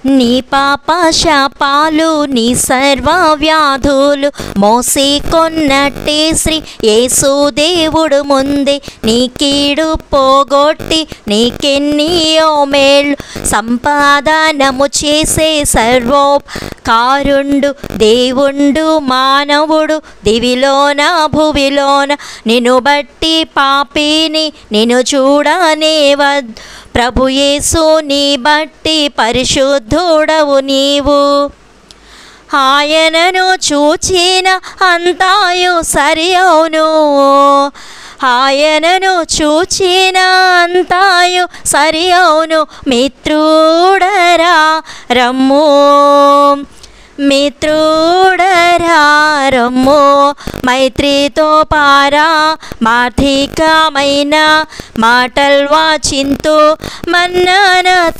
నీ పాప శాపాలు నీ సర్వ వ్యాధులు మోసి కొన్నట్టే శ్రీ యేసు దేవుడు ముందే నీ కీడు పోగొట్టి నీకెన్నియో మేళ్ళు సంపాదనము చేసే సర్వోపకారుండు దేవుండు మానవుడు దివిలోన భువిలోన నిన్ను బట్టి పాపిని నిన్ను చూడనేవద్దు ప్రభు యేసు నీ బట్టి పరిశుద్ధుడవు నీవు ఆయనను చూచిన అంతాయు సరి అవును ఆయనను చూచిన అంతాయు సరి అవును మిత్రుడరా రమ్ము మిత్రుడరా రమ్ము మైత్రితో పారమార్థికమైన మాటలు వాచింతు మన్ననతో